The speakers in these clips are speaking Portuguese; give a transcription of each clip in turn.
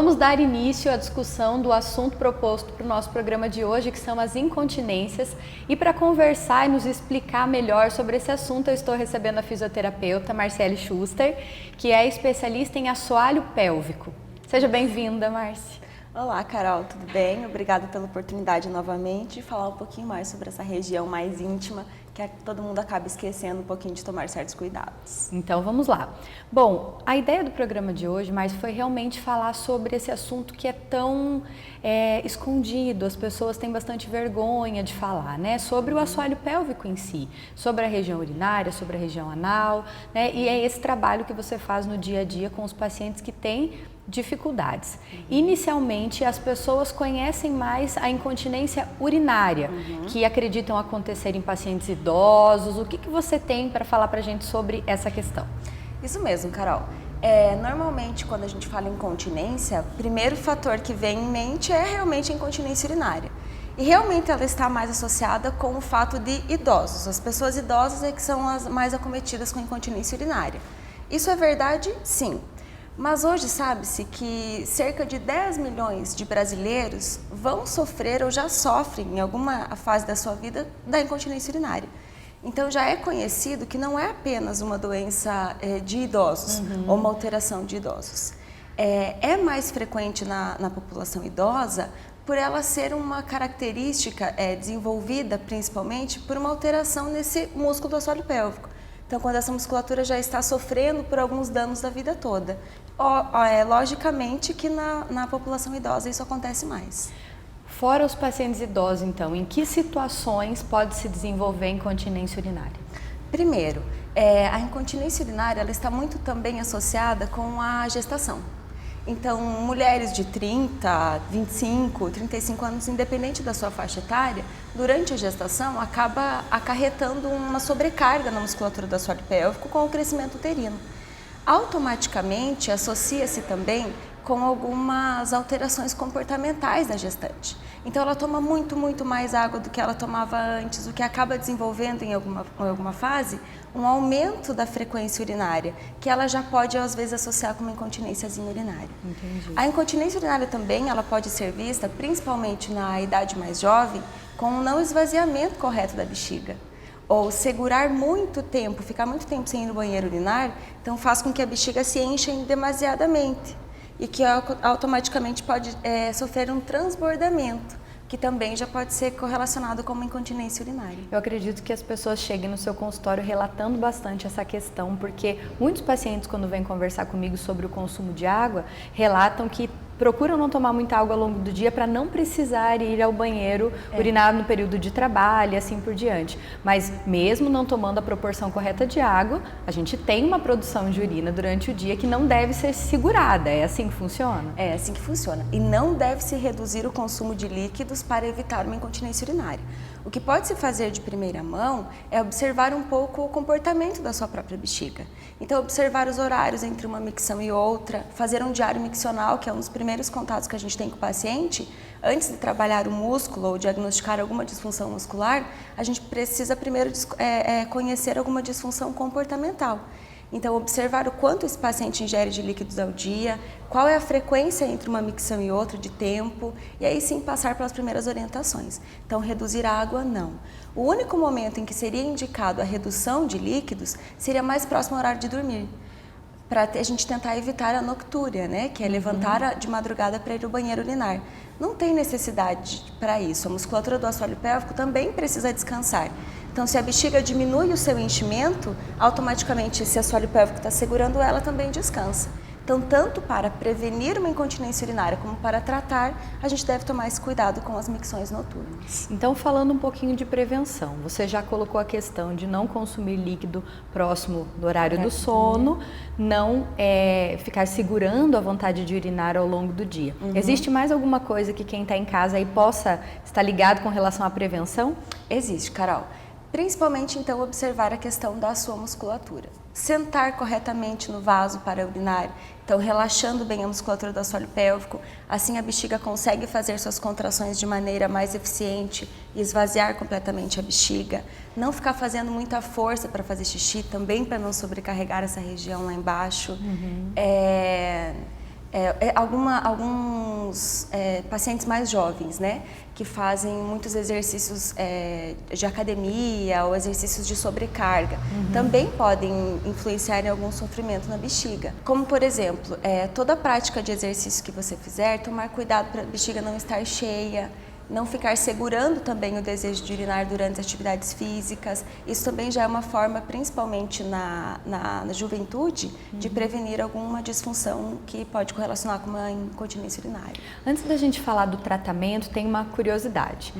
vamos dar início à discussão do assunto proposto para o nosso programa de hoje, que são as incontinências. E para conversar e nos explicar melhor sobre esse assunto, eu estou recebendo a fisioterapeuta Marciele Schuster, que é especialista em assoalho pélvico. Seja bem-vinda, Marci. Olá, Carol, tudo bem? Obrigada pela oportunidade novamente de falar um pouquinho mais sobre essa região mais íntima, que todo mundo acaba esquecendo um pouquinho de tomar certos cuidados. Então vamos lá. Bom, a ideia do programa de hoje, Marci, foi realmente falar sobre esse assunto que é tão escondido, as pessoas têm bastante vergonha de falar, né? Sobre o assoalho pélvico em si, sobre a região urinária, sobre a região anal, né? E é esse trabalho que você faz no dia a dia com os pacientes que têm dificuldades. Inicialmente, as pessoas conhecem mais a incontinência urinária, que acreditam acontecer em pacientes idosos. O que você tem para falar para a gente sobre essa questão? Isso mesmo, Carol. Normalmente, quando a gente fala em incontinência, o primeiro fator que vem em mente é realmente a incontinência urinária. E realmente ela está mais associada com o fato de idosos. As pessoas idosas é que são as mais acometidas com incontinência urinária. Isso é verdade? Sim. Mas hoje sabe-se que cerca de 10 milhões de brasileiros vão sofrer ou já sofrem em alguma fase da sua vida da incontinência urinária. Então já é conhecido que não é apenas uma doença de idosos ou uma alteração de idosos. É mais frequente na população idosa por ela ser uma característica desenvolvida principalmente por uma alteração nesse músculo do assoalho pélvico. Então, quando essa musculatura já está sofrendo por alguns danos da vida toda. Logicamente que na população idosa isso acontece mais. Fora os pacientes idosos, então, em que situações pode se desenvolver incontinência urinária? Primeiro, a incontinência urinária ela está muito também associada com a gestação. Então, mulheres de 30, 25, 35 anos, independente da sua faixa etária, durante a gestação acaba acarretando uma sobrecarga na musculatura do assoalho pélvico com o crescimento uterino. Automaticamente associa-se também com algumas alterações comportamentais da gestante. Então ela toma muito mais água do que ela tomava antes, o que acaba desenvolvendo em alguma fase um aumento da frequência urinária, que ela já pode às vezes associar com uma incontinênciazinha urinária. Entendi. A incontinência urinária também ela pode ser vista, principalmente na idade mais jovem, com um não esvaziamento correto da bexiga. Ou segurar muito tempo, ficar muito tempo sem ir no banheiro urinar, então faz com que a bexiga se encha demasiadamente e que automaticamente pode sofrer um transbordamento, que também já pode ser correlacionado com uma incontinência urinária. Eu acredito que as pessoas cheguem no seu consultório relatando bastante essa questão, porque muitos pacientes, quando vêm conversar comigo sobre o consumo de água, relatam que procuram não tomar muita água ao longo do dia para não precisar ir ao banheiro urinar no período de trabalho e assim por diante. Mas mesmo não tomando a proporção correta de água, a gente tem uma produção de urina durante o dia que não deve ser segurada. É assim que funciona? É assim que funciona. E não deve se reduzir o consumo de líquidos para evitar uma incontinência urinária. O que pode se fazer de primeira mão é observar um pouco o comportamento da sua própria bexiga. Então, observar os horários entre uma micção e outra, fazer um diário miccional, que é um dos primeiros contatos que a gente tem com o paciente. Antes de trabalhar o músculo ou diagnosticar alguma disfunção muscular, a gente precisa primeiro conhecer alguma disfunção comportamental. Então, observar o quanto esse paciente ingere de líquidos ao dia, qual é a frequência entre uma micção e outra de tempo, e aí sim passar pelas primeiras orientações. Então, reduzir a água, não. O único momento em que seria indicado a redução de líquidos seria mais próximo ao horário de dormir, para a gente tentar evitar a noctúria, né? Que é levantar de madrugada para ir ao banheiro urinar. Não tem necessidade para isso. A musculatura do assoalho pélvico também precisa descansar. Então, se a bexiga diminui o seu enchimento, automaticamente esse assoalho pélvico está segurando ela, também descansa. Então, tanto para prevenir uma incontinência urinária como para tratar, a gente deve tomar esse cuidado com as micções noturnas. Então, falando um pouquinho de prevenção, você já colocou a questão de não consumir líquido próximo do horário do sono, não ficar segurando a vontade de urinar ao longo do dia. Existe mais alguma coisa que quem está em casa aí possa estar ligado com relação à prevenção? Existe, Carol. Principalmente, então, observar a questão da sua musculatura. Sentar corretamente no vaso para urinar, então relaxando bem a musculatura do assoalho pélvico, assim a bexiga consegue fazer suas contrações de maneira mais eficiente e esvaziar completamente a bexiga. Não ficar fazendo muita força para fazer xixi, também para não sobrecarregar essa região lá embaixo. Alguns pacientes mais jovens, né, que fazem muitos exercícios de academia ou exercícios de sobrecarga, também podem influenciar em algum sofrimento na bexiga. Como, por exemplo, toda prática de exercício que você fizer, tomar cuidado para a bexiga não estar cheia, não ficar segurando também o desejo de urinar durante as atividades físicas. Isso também já é uma forma, principalmente na juventude, de prevenir alguma disfunção que pode correlacionar com uma incontinência urinária. Antes da gente falar do tratamento, tem uma curiosidade.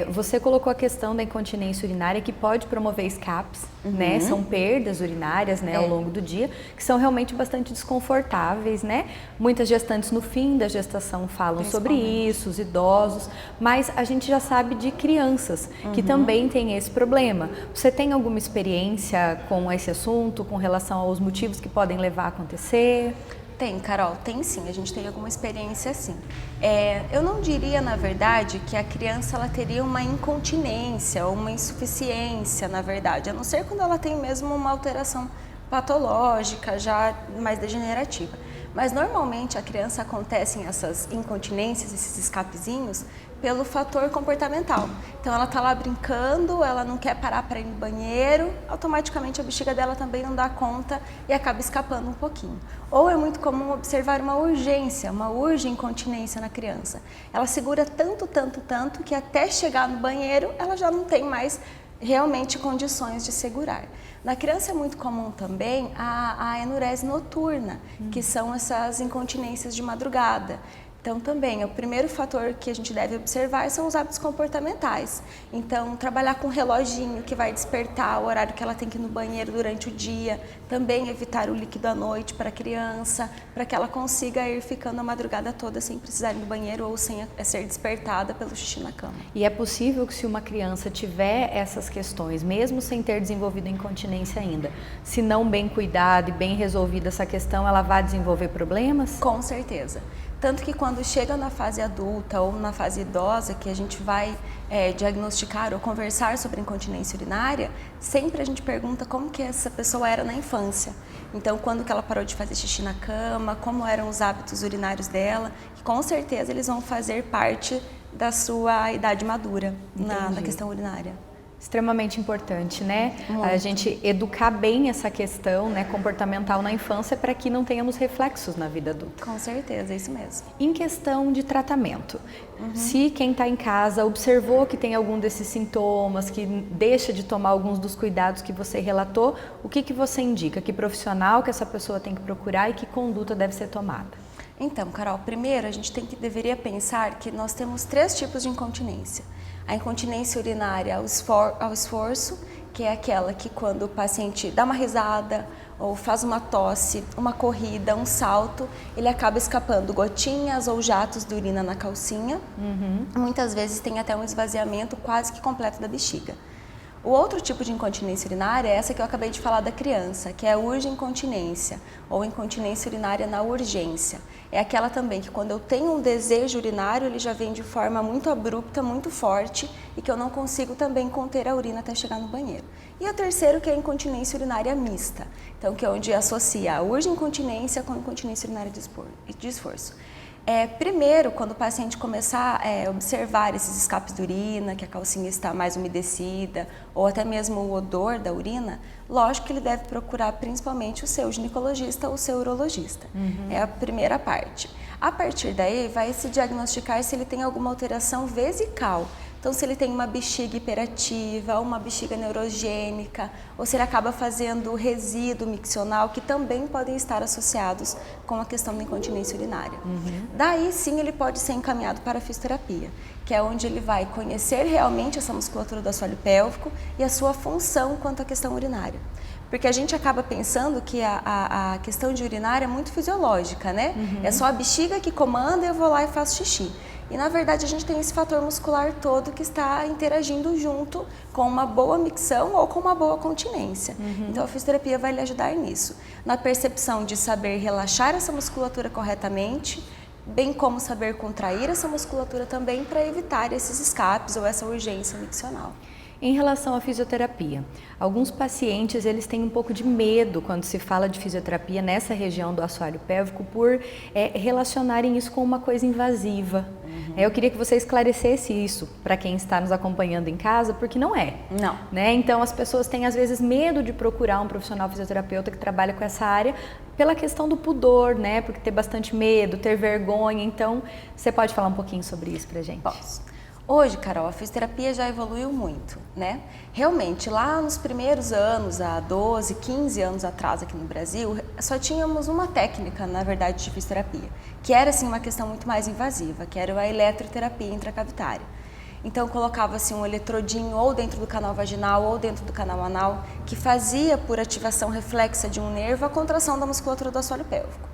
Você colocou a questão da incontinência urinária que pode promover escapes, né? São perdas urinárias, né, ao longo do dia, que são realmente bastante desconfortáveis, né? Muitas gestantes no fim da gestação falam sobre isso, os idosos. Mas a gente já sabe de crianças que também têm esse problema. Você tem alguma experiência com esse assunto, com relação aos motivos que podem levar a acontecer? Tem, Carol, tem sim, a gente tem alguma experiência sim. Eu não diria, na verdade, que a criança ela teria uma incontinência ou uma insuficiência, na verdade, a não ser quando ela tem mesmo uma alteração patológica, já mais degenerativa. Mas normalmente a criança acontecem essas incontinências, esses escapezinhos, pelo fator comportamental. Então ela está lá brincando, ela não quer parar para ir no banheiro, automaticamente a bexiga dela também não dá conta e acaba escapando um pouquinho. Ou é muito comum observar uma urgência, uma incontinência na criança. Ela segura tanto que até chegar no banheiro ela já não tem mais realmente condições de segurar. Na criança é muito comum também a enurese noturna, que são essas incontinências de madrugada. Então, também, o primeiro fator que a gente deve observar são os hábitos comportamentais. Então, trabalhar com um reloginho que vai despertar o horário que ela tem que ir no banheiro durante o dia. Também evitar o líquido à noite para a criança, para que ela consiga ir ficando a madrugada toda sem precisar ir no banheiro ou sem ser despertada pelo xixi na cama. E é possível que se uma criança tiver essas questões, mesmo sem ter desenvolvido incontinência ainda, se não bem cuidada e bem resolvida essa questão, ela vai desenvolver problemas? Com certeza. Tanto que quando chega na fase adulta ou na fase idosa, que a gente vai diagnosticar ou conversar sobre incontinência urinária, sempre a gente pergunta como que essa pessoa era na infância. Então, quando que ela parou de fazer xixi na cama, como eram os hábitos urinários dela, que com certeza eles vão fazer parte da sua idade madura na questão urinária. Extremamente importante, né? Muito. A gente educar bem essa questão, né, comportamental na infância para que não tenhamos reflexos na vida adulta. Com certeza, é isso mesmo. Em questão de tratamento, se quem está em casa observou que tem algum desses sintomas, que deixa de tomar alguns dos cuidados que você relatou, o que você indica? Que profissional que essa pessoa tem que procurar e que conduta deve ser tomada? Então, Carol, primeiro a gente deveria pensar que nós temos 3 tipos de incontinência. A incontinência urinária ao esforço, que é aquela que quando o paciente dá uma risada ou faz uma tosse, uma corrida, um salto, ele acaba escapando gotinhas ou jatos de urina na calcinha. Muitas vezes tem até um esvaziamento quase que completo da bexiga. O outro tipo de incontinência urinária é essa que eu acabei de falar da criança, que é a urge-incontinência, ou incontinência urinária na urgência. É aquela também que quando eu tenho um desejo urinário, ele já vem de forma muito abrupta, muito forte, e que eu não consigo também conter a urina até chegar no banheiro. E o terceiro, que é a incontinência urinária mista, então que é onde associa a urge-incontinência com a incontinência urinária de esforço. Primeiro, quando o paciente começar a observar esses escapes de urina, que a calcinha está mais umedecida, ou até mesmo o odor da urina, lógico que ele deve procurar principalmente o seu ginecologista ou o seu urologista. É a primeira parte. A partir daí, vai se diagnosticar se ele tem alguma alteração vesical. Então, se ele tem uma bexiga hiperativa, ou uma bexiga neurogênica, ou se ele acaba fazendo resíduo miccional, que também podem estar associados com a questão da incontinência urinária. Daí, sim, ele pode ser encaminhado para a fisioterapia, que é onde ele vai conhecer realmente essa musculatura do assoalho pélvico e a sua função quanto à questão urinária. Porque a gente acaba pensando que a questão de urinária é muito fisiológica, né? É só a bexiga que comanda e eu vou lá e faço xixi. E, na verdade, a gente tem esse fator muscular todo que está interagindo junto com uma boa micção ou com uma boa continência. Então, a fisioterapia vai lhe ajudar nisso. Na percepção de saber relaxar essa musculatura corretamente, bem como saber contrair essa musculatura também para evitar esses escapes ou essa urgência miccional. Em relação à fisioterapia, alguns pacientes eles têm um pouco de medo quando se fala de fisioterapia nessa região do assoalho pélvico por relacionarem isso com uma coisa invasiva. Eu queria que você esclarecesse isso para quem está nos acompanhando em casa, porque não é. Não. Né? Então as pessoas têm às vezes medo de procurar um profissional fisioterapeuta que trabalha com essa área pela questão do pudor, né? Porque ter bastante medo, ter vergonha. Então você pode falar um pouquinho sobre isso pra gente? Posso. Hoje, Carol, a fisioterapia já evoluiu muito, né? Realmente, lá nos primeiros anos, há 12, 15 anos atrás aqui no Brasil, só tínhamos uma técnica, na verdade, de fisioterapia, que era, assim, uma questão muito mais invasiva, que era a eletroterapia intracavitária. Então, colocava-se um eletrodinho ou dentro do canal vaginal ou dentro do canal anal, que fazia, por ativação reflexa de um nervo, a contração da musculatura do assoalho pélvico.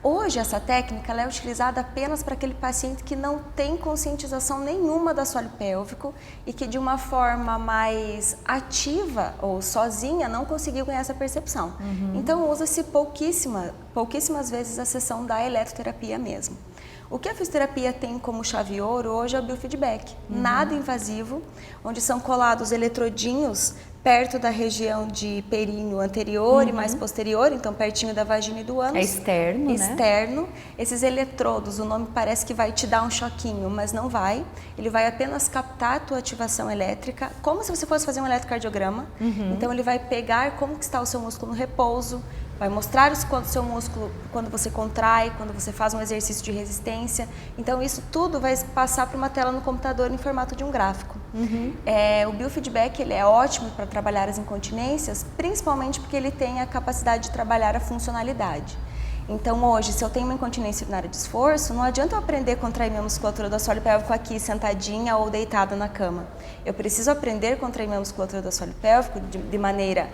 Hoje, essa técnica ela é utilizada apenas para aquele paciente que não tem conscientização nenhuma do assoalho pélvico e que de uma forma mais ativa ou sozinha não conseguiu ganhar essa percepção. Então, usa-se pouquíssimas vezes a sessão da eletroterapia mesmo. O que a fisioterapia tem como chave ouro hoje é o biofeedback, nada invasivo, onde são colados eletrodinhos perto da região de períneo anterior e mais posterior, então pertinho da vagina e do ânus. É externo, né? Externo. Esses eletrodos, o nome parece que vai te dar um choquinho, mas não vai. Ele vai apenas captar a tua ativação elétrica, como se você fosse fazer um eletrocardiograma. Então ele vai pegar como que está o seu músculo no repouso, vai mostrar o seu músculo quando você contrai, quando você faz um exercício de resistência. Então isso tudo vai passar para uma tela no computador em formato de um gráfico. O biofeedback ele é ótimo para trabalhar as incontinências, principalmente porque ele tem a capacidade de trabalhar a funcionalidade. Então hoje, se eu tenho uma incontinência urinária de esforço, não adianta eu aprender a contrair minha musculatura do assoalho pélvico aqui, sentadinha ou deitada na cama. Eu preciso aprender a contrair minha musculatura do assoalho pélvico de maneira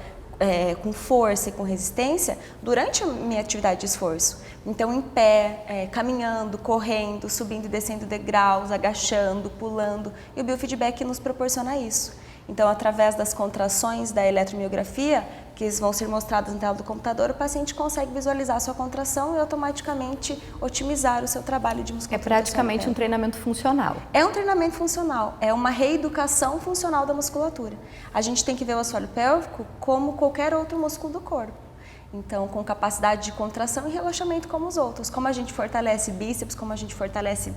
com força e com resistência durante a minha atividade de esforço. Então, em pé, caminhando, correndo, subindo e descendo degraus, agachando, pulando. E o biofeedback nos proporciona isso. Então, através das contrações da eletromiografia, que vão ser mostradas na tela do computador, o paciente consegue visualizar a sua contração e automaticamente otimizar o seu trabalho de musculatura. É praticamente um treinamento funcional. É um treinamento funcional, é uma reeducação funcional da musculatura. A gente tem que ver o assoalho pélvico como qualquer outro músculo do corpo. Então, com capacidade de contração e relaxamento como os outros. Como a gente fortalece bíceps, como a gente fortalece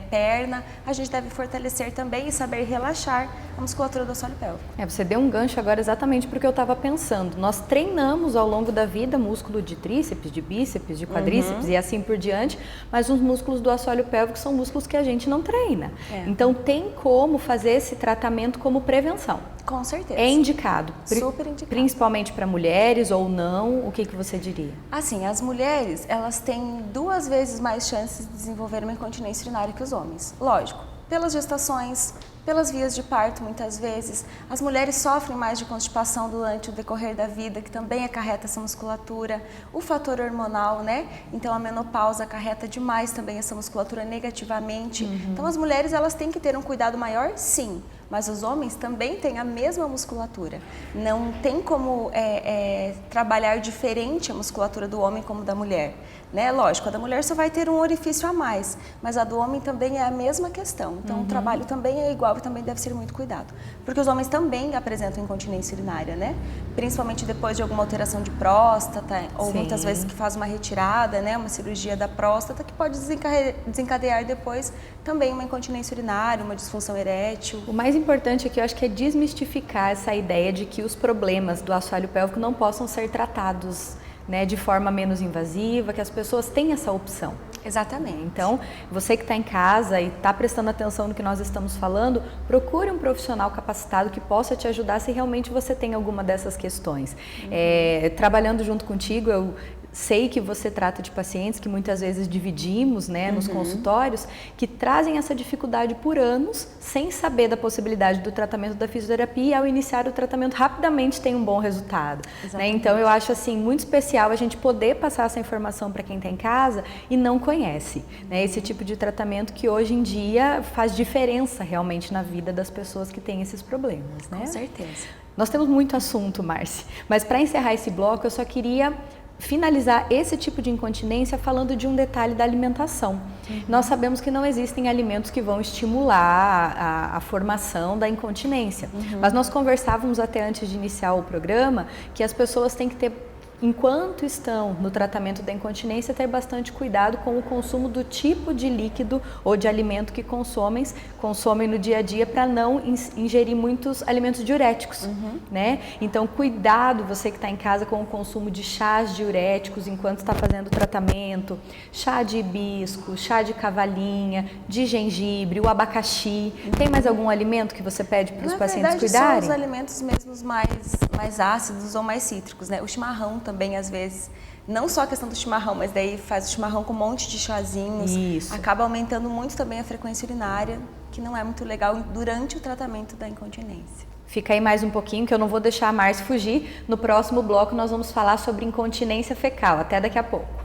perna, a gente deve fortalecer também e saber relaxar a musculatura do assoalho pélvico. Você deu um gancho agora exatamente porque eu estava pensando. Nós treinamos ao longo da vida músculo de tríceps, de bíceps, de quadríceps e assim por diante, mas os músculos do assoalho pélvico são músculos que a gente não treina. Então, tem como fazer esse tratamento como prevenção. Com certeza. É indicado. Super indicado. Principalmente para mulheres ou não, o que você diria? Assim, as mulheres, elas têm 2 vezes mais chances de desenvolver uma incontinência urinária que os homens. Lógico, pelas gestações, pelas vias de parto, muitas vezes. As mulheres sofrem mais de constipação durante o decorrer da vida, que também acarreta essa musculatura. O fator hormonal, né? Então, a menopausa acarreta demais também essa musculatura negativamente. Então, as mulheres, elas têm que ter um cuidado maior, sim. Mas os homens também têm a mesma musculatura. Não tem como trabalhar diferente a musculatura do homem como da mulher. Né? Lógico, a da mulher só vai ter um orifício a mais, mas a do homem também é a mesma questão. Então, o trabalho também é igual e também deve ser muito cuidado. Porque os homens também apresentam incontinência urinária, né? Principalmente depois de alguma alteração de próstata, ou muitas vezes que faz uma retirada, né? Uma cirurgia da próstata, que pode desencadear depois também uma incontinência urinária, uma disfunção erétil. O mais importante aqui, eu acho que é desmistificar essa ideia de que os problemas do assoalho pélvico não possam ser tratados, né, de forma menos invasiva, que as pessoas têm essa opção. Exatamente. Então, você que está em casa e está prestando atenção no que nós estamos falando, procure um profissional capacitado que possa te ajudar se realmente você tem alguma dessas questões. Trabalhando junto contigo, eu sei que você trata de pacientes que muitas vezes dividimos, né, nos consultórios, que trazem essa dificuldade por anos, sem saber da possibilidade do tratamento da fisioterapia, e ao iniciar o tratamento rapidamente tem um bom resultado. Né? Então eu acho assim muito especial a gente poder passar essa informação para quem está em casa e não conhece, né, esse tipo de tratamento que hoje em dia faz diferença realmente na vida das pessoas que têm esses problemas. Né? Com certeza. Nós temos muito assunto, Márcia, mas para encerrar esse bloco eu só queria finalizar esse tipo de incontinência falando de um detalhe da alimentação. Nós sabemos que não existem alimentos que vão estimular a formação da incontinência, mas nós conversávamos até antes de iniciar o programa que as pessoas têm que ter, enquanto estão no tratamento da incontinência, ter bastante cuidado com o consumo do tipo de líquido ou de alimento que consomem no dia a dia, para não ingerir muitos alimentos diuréticos, né? Então, cuidado, você que está em casa, com o consumo de chás diuréticos enquanto está fazendo o tratamento, chá de hibisco, chá de cavalinha, de gengibre, o abacaxi. Tem mais algum alimento que você pede para os pacientes cuidarem? São os alimentos mesmos mais ácidos ou mais cítricos, né? O chimarrão também, às vezes, não só a questão do chimarrão, mas daí faz o chimarrão com um monte de chazinhos. Isso. Acaba aumentando muito também a frequência urinária, que não é muito legal durante o tratamento da incontinência. Fica aí mais um pouquinho, que eu não vou deixar a Márcia fugir. No próximo bloco nós vamos falar sobre incontinência fecal. Até daqui a pouco.